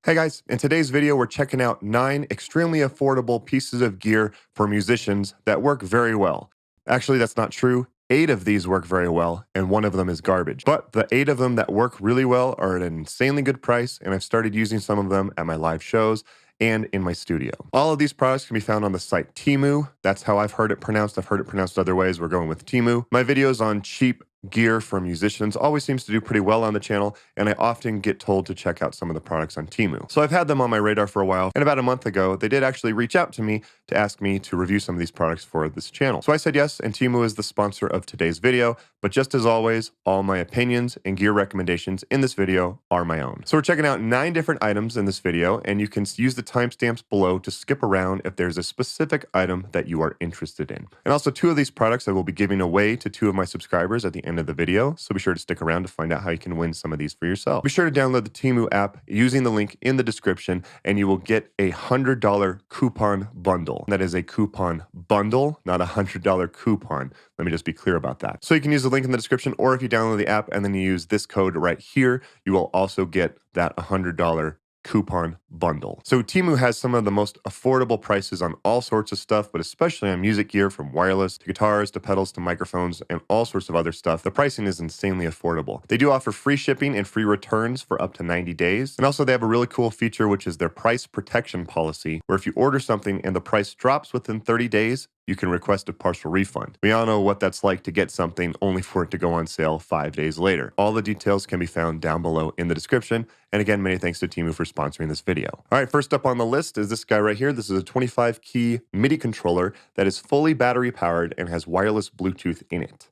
Hey guys, in today's video, we're checking out 9 extremely affordable pieces of gear for musicians that work very well. Actually, that's not true. 8 of these work very well, and 1 of them is garbage. But the 8 of them that work really well are at an insanely good price, and I've started using some of them at my live shows and in my studio. All of these products can be found on the site TEMU. That's how I've heard it pronounced. I've heard it pronounced other ways. We're going with TEMU. My videos on cheap gear for musicians always seems to do pretty well on the channel, and I often get told to check out some of the products on TEMU. So I've had them on my radar for a while, and about a month ago, they did actually reach out to me to ask me to review some of these products for this channel. So I said yes, and TEMU is the sponsor of today's video, but just as always, all my opinions and gear recommendations in this video are my own. So we're checking out 9 different items in this video, and you can use the timestamps below to skip around if there's a specific item that you are interested in. And also 2 of these products I will be giving away to 2 of my subscribers at the end of the video, so be sure to stick around to find out how you can win some of these for yourself. Be sure to download the TEMU app using the link in the description, and you will get a $100 coupon bundle. That is a coupon bundle, not a $100 coupon. Let me just be clear about that. So you can use the link in the description, or if you download the app and then you use this code right here, you will also get that $100 coupon bundle. So TEMU has some of the most affordable prices on all sorts of stuff, but especially on music gear from wireless to guitars to pedals to microphones and all sorts of other stuff. The pricing is insanely affordable. They do offer free shipping and free returns for up to 90 days. And also they have a really cool feature, which is their price protection policy, where if you order something and the price drops within 30 days, you can request a partial refund. We all know what that's like to get something only for it to go on sale 5 days later. All the details can be found down below in the description. And again, many thanks to TEMU for sponsoring this video. All right, first up on the list is this guy right here. This is a 25 key MIDI controller that is fully battery powered and has wireless Bluetooth in it.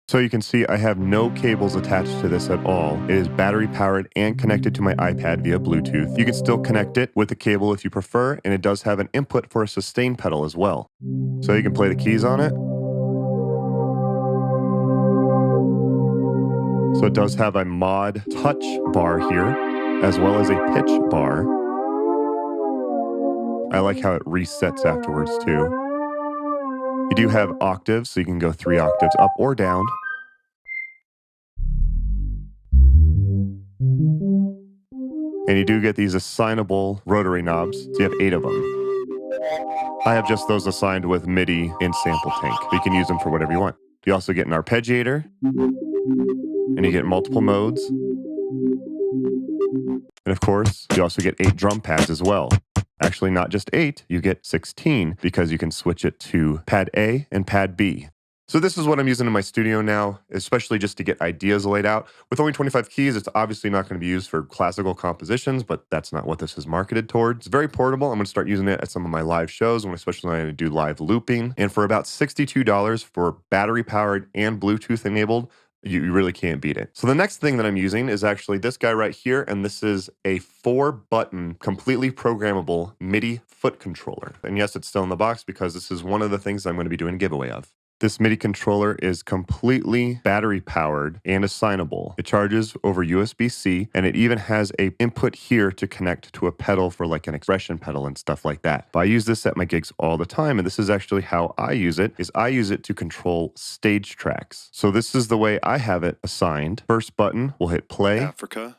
So you can see I have no cables attached to this at all. It is battery powered and connected to my iPad via Bluetooth. You can still connect it with a cable if you prefer, and it does have an input for a sustain pedal as well. So you can play the keys on it. So it does have a mod touch bar here, as well as a pitch bar. I like how it resets afterwards too. You do have octaves, so you can go 3 octaves up or down. And you do get these assignable rotary knobs, so you have 8 of them. I have just those assigned with MIDI in Sample Tank. You can use them for whatever you want. You also get an arpeggiator, and you get multiple modes. And of course, you also get 8 drum pads as well. Actually, not just 8, you get 16 because you can switch it to pad A and pad B. So this is what I'm using in my studio now, especially just to get ideas laid out. With only 25 keys, it's obviously not going to be used for classical compositions, but that's not what this is marketed towards. It's very portable. I'm going to start using it at some of my live shows, especially when I do live looping. And for about $62 for battery powered and Bluetooth enabled, you really can't beat it. So the next thing that I'm using is actually this guy right here, and this is a 4-button, completely programmable MIDI foot controller. And yes, it's still in the box because this is one of the things I'm going to be doing a giveaway of. This MIDI controller is completely battery powered and assignable. It charges over USB-C, and it even has a input here to connect to a pedal for like an expression pedal and stuff like that. But I use this at my gigs all the time, and this is actually how I use it, is I use it to control stage tracks. So this is the way I have it assigned. First button will hit play. Africa,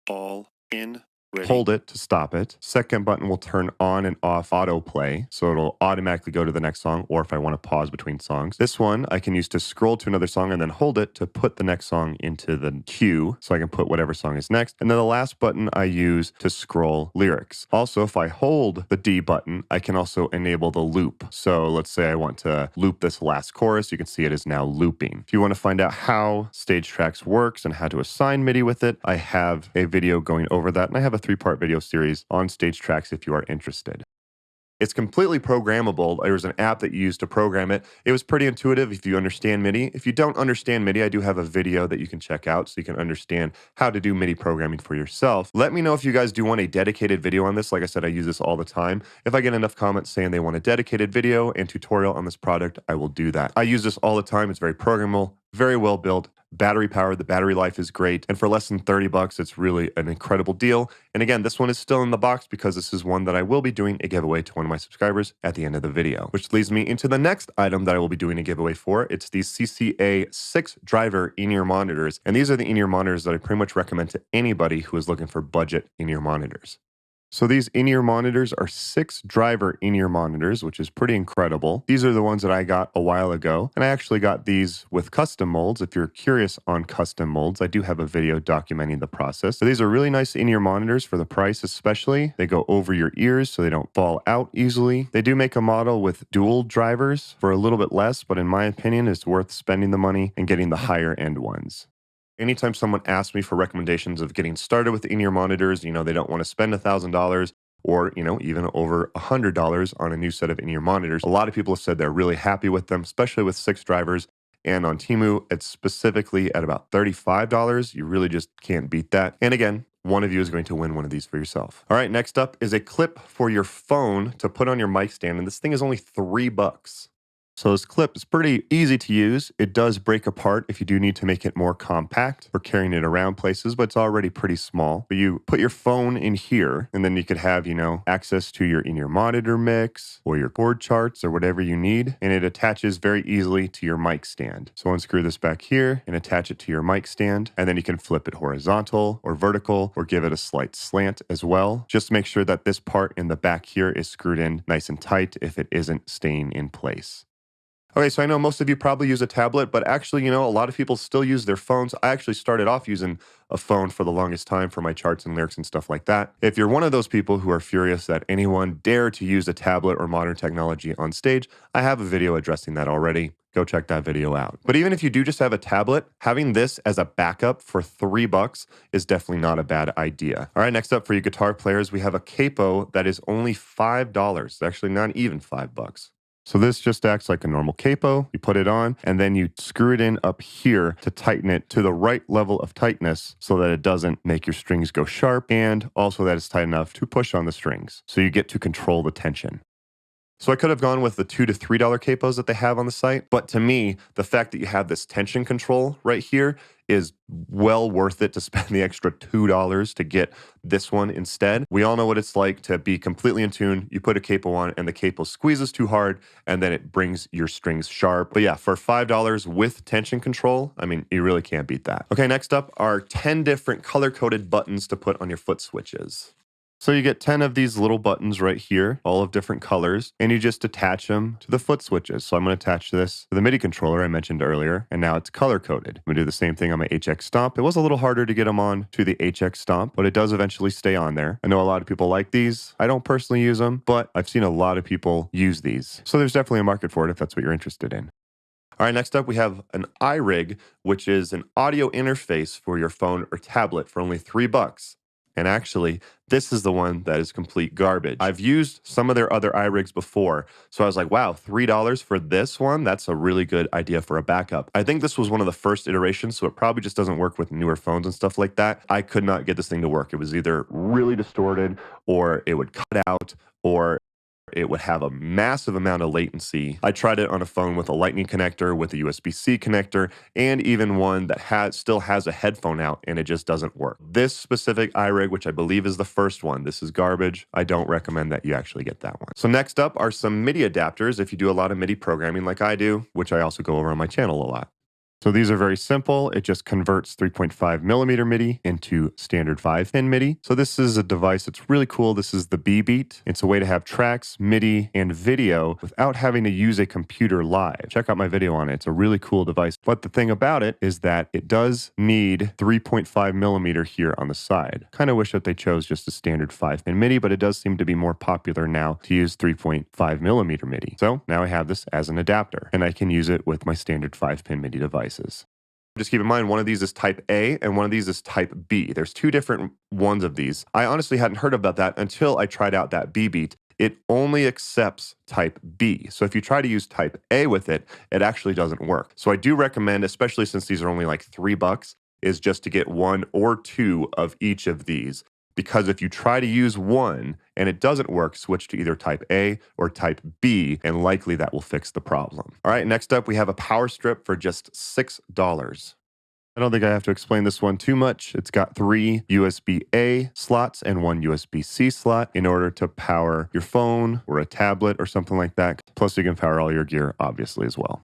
all in. Ready. Hold it to stop it. Second button will turn on and off autoplay, so it'll automatically go to the next song, or if I want to pause between songs. This one I can use to scroll to another song and then hold it to put the next song into the queue, so I can put whatever song is next. And then the last button I use to scroll lyrics. Also, if I hold the D button, I can also enable the loop. So let's say I want to loop this last chorus, you can see it is now looping. If you want to find out how Stage Tracks works and how to assign MIDI with it, I have a video going over that, and I have a 3-part video series on Stage Tracks if you are interested. It's completely programmable. There's an app that you use to program it. It was pretty intuitive if you understand MIDI. If you don't understand MIDI, I do have a video that you can check out so you can understand how to do MIDI programming for yourself. Let me know if you guys do want a dedicated video on this. Like I said, I use this all the time. If I get enough comments saying they want a dedicated video and tutorial on this product, I will do that. I use this all the time. It's very programmable, very well built, battery powered. The battery life is great. And for less than 30 bucks, it's really an incredible deal. And again, this one is still in the box because this is one that I will be doing a giveaway to one of my subscribers at the end of the video, which leads me into the next item that I will be doing a giveaway for. It's these CCA 6 driver in-ear monitors. And these are the in-ear monitors that I pretty much recommend to anybody who is looking for budget in-ear monitors. So these in-ear monitors are 6-driver in-ear monitors, which is pretty incredible. These are the ones that I got a while ago, and I actually got these with custom molds. If you're curious on custom molds, I do have a video documenting the process. So these are really nice in-ear monitors for the price especially. They go over your ears so they don't fall out easily. They do make a model with dual drivers for a little bit less, but in my opinion, it's worth spending the money and getting the higher end ones. Anytime someone asks me for recommendations of getting started with in-ear monitors, they don't want to spend $1,000 or, even over $100 on a new set of in-ear monitors. A lot of people have said they're really happy with them, especially with 6 drivers. And on TEMU, it's specifically at about $35. You really just can't beat that. And again, one of you is going to win one of these for yourself. All right, next up is a clip for your phone to put on your mic stand. And this thing is only $3. So this clip is pretty easy to use. It does break apart if you do need to make it more compact for carrying it around places, but it's already pretty small. But you put your phone in here, and then you could have, access to your in-ear monitor mix or your chord charts or whatever you need, and it attaches very easily to your mic stand. So unscrew this back here and attach it to your mic stand, and then you can flip it horizontal or vertical or give it a slight slant as well. Just make sure that this part in the back here is screwed in nice and tight if it isn't staying in place. Okay, so I know most of you probably use a tablet, but actually, a lot of people still use their phones. I actually started off using a phone for the longest time for my charts and lyrics and stuff like that. If you're one of those people who are furious that anyone dare to use a tablet or modern technology on stage, I have a video addressing that already. Go check that video out. But even if you do just have a tablet, having this as a backup for $3 is definitely not a bad idea. All right, next up for you guitar players, we have a Capo that is only $5. Actually, not even $5. So this just acts like a normal capo. You put it on and then you screw it in up here to tighten it to the right level of tightness so that it doesn't make your strings go sharp and also that it's tight enough to push on the strings. So you get to control the tension. So I could have gone with the $2 to $3 capos that they have on the site, but to me, the fact that you have this tension control right here is well worth it to spend the extra $2 to get this one instead. We all know what it's like to be completely in tune. You put a capo on and the capo squeezes too hard and then it brings your strings sharp. But yeah, for $5 with tension control, you really can't beat that. Okay, next up are 10 different color-coded buttons to put on your foot switches. So you get 10 of these little buttons right here, all of different colors, and you just attach them to the foot switches. So I'm going to attach this to the MIDI controller I mentioned earlier, and now it's color-coded. I'm going to do the same thing on my HX Stomp. It was a little harder to get them on to the HX Stomp, but it does eventually stay on there. I know a lot of people like these. I don't personally use them, but I've seen a lot of people use these. So there's definitely a market for it if that's what you're interested in. All right, next up we have an iRig, which is an audio interface for your phone or tablet for only $3. And actually, this is the one that is complete garbage. I've used some of their other iRigs before, so I was like, wow, $3 for this one? That's a really good idea for a backup. I think this was one of the first iterations, so it probably just doesn't work with newer phones and stuff like that. I could not get this thing to work. It was either really distorted, or it would cut out, or it would have a massive amount of latency. I tried it on a phone with a lightning connector, with a USB-C connector, and even one that still has a headphone out, and it just doesn't work. This specific iRig, which I believe is the first one, this is garbage. I don't recommend that you actually get that one. So next up are some MIDI adapters if you do a lot of MIDI programming like I do, which I also go over on my channel a lot. So these are very simple. It just converts 3.5 millimeter MIDI into standard 5-pin MIDI. So this is a device that's really cool. This is the B-Beat. It's a way to have tracks, MIDI, and video without having to use a computer live. Check out my video on it. It's a really cool device. But the thing about it is that it does need 3.5 millimeter here on the side. Kind of wish that they chose just a standard 5-pin MIDI, but it does seem to be more popular now to use 3.5 millimeter MIDI. So now I have this as an adapter, and I can use it with my standard 5-pin MIDI device. Just keep in mind, one of these is type A and one of these is type B. There's two different ones of these. I honestly hadn't heard about that until I tried out that B-Beat. It only accepts type B. So if you try to use type A with it, it actually doesn't work. So I do recommend, especially since these are only like $3, is just to get 1 or 2 of each of these. Because if you try to use one and it doesn't work, switch to either type A or type B, and likely that will fix the problem. All right, next up, we have a power strip for just $6. I don't think I have to explain this one too much. It's got 3 USB-A slots and 1 USB-C slot in order to power your phone or a tablet or something like that. Plus, you can power all your gear, obviously, as well.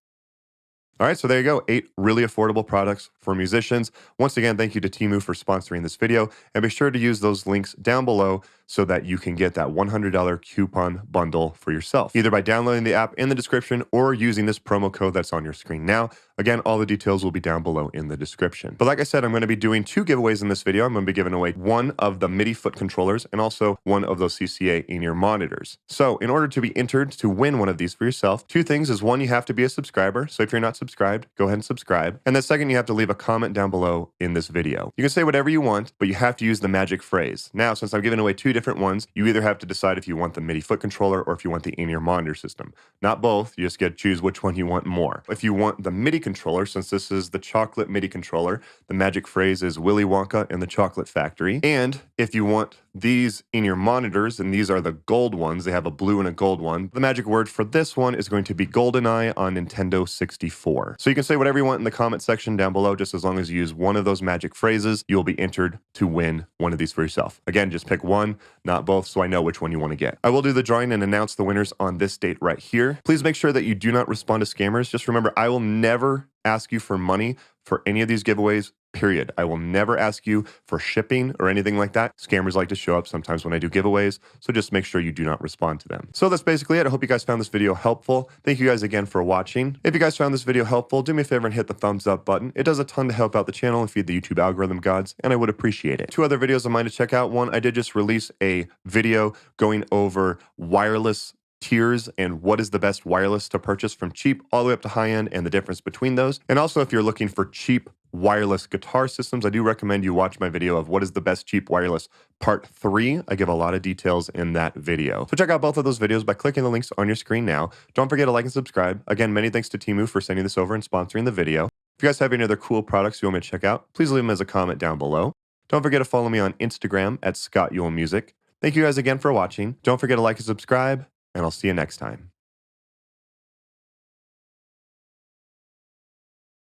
All right, so there you go. 8 really affordable products for musicians. Once again, thank you to TEMU for sponsoring this video, and be sure to use those links down below so that you can get that $100 coupon bundle for yourself, either by downloading the app in the description or using this promo code that's on your screen now. Again, all the details will be down below in the description. But like I said, I'm going to be doing 2 giveaways in this video. I'm going to be giving away one of the MIDI foot controllers and also one of those CCA in-ear monitors. So in order to be entered to win one of these for yourself, 2 things is, 1, you have to be a subscriber. So if you're not subscribed, go ahead and subscribe. And then second, you have to leave a comment down below in this video. You can say whatever you want, but you have to use the magic phrase. Now, since I'm giving away 2 different ones, you either have to decide if you want the MIDI foot controller or if you want the in-ear monitor system. Not both, you just get to choose which one you want more. If you want the MIDI controller, since this is the chocolate MIDI controller, the magic phrase is Willy Wonka and the Chocolate Factory. And if you want these in-ear monitors, and these are the gold ones, they have a blue and a gold one, the magic word for this one is going to be GoldenEye on Nintendo 64. So you can say whatever you want in the comment section down below, just as long as you use one of those magic phrases, you'll be entered to win one of these for yourself. Again, just pick one, not both, so I know which one you want to get. I will do the drawing and announce the winners on this date right here. Please make sure that you do not respond to scammers. Just remember, I will never ask you for money for any of these giveaways, period. I will never ask you for shipping or anything like that. Scammers like to show up sometimes when I do giveaways, so just make sure you do not respond to them. So that's basically it. I hope you guys found this video helpful. Thank you guys again for watching. If you guys found this video helpful, do me a favor and hit the thumbs up button. It does a ton to help out the channel and feed the YouTube algorithm gods, and I would appreciate it. 2 other videos of mine to check out. One, I did just release a video going over wireless tiers and what is the best wireless to purchase from cheap all the way up to high end and the difference between those. And also, if you're looking for cheap wireless guitar systems, I do recommend you watch my video of what is the best cheap wireless part 3. I give a lot of details in that video. So check out both of those videos by clicking the links on your screen now. Don't forget to like and subscribe. Again, many thanks to TEMU for sending this over and sponsoring the video. If you guys have any other cool products you want me to check out, please leave them as a comment down below. Don't forget to follow me on Instagram at ScottYuleMusic. Thank you guys again for watching. Don't forget to like and subscribe, and I'll see you next time.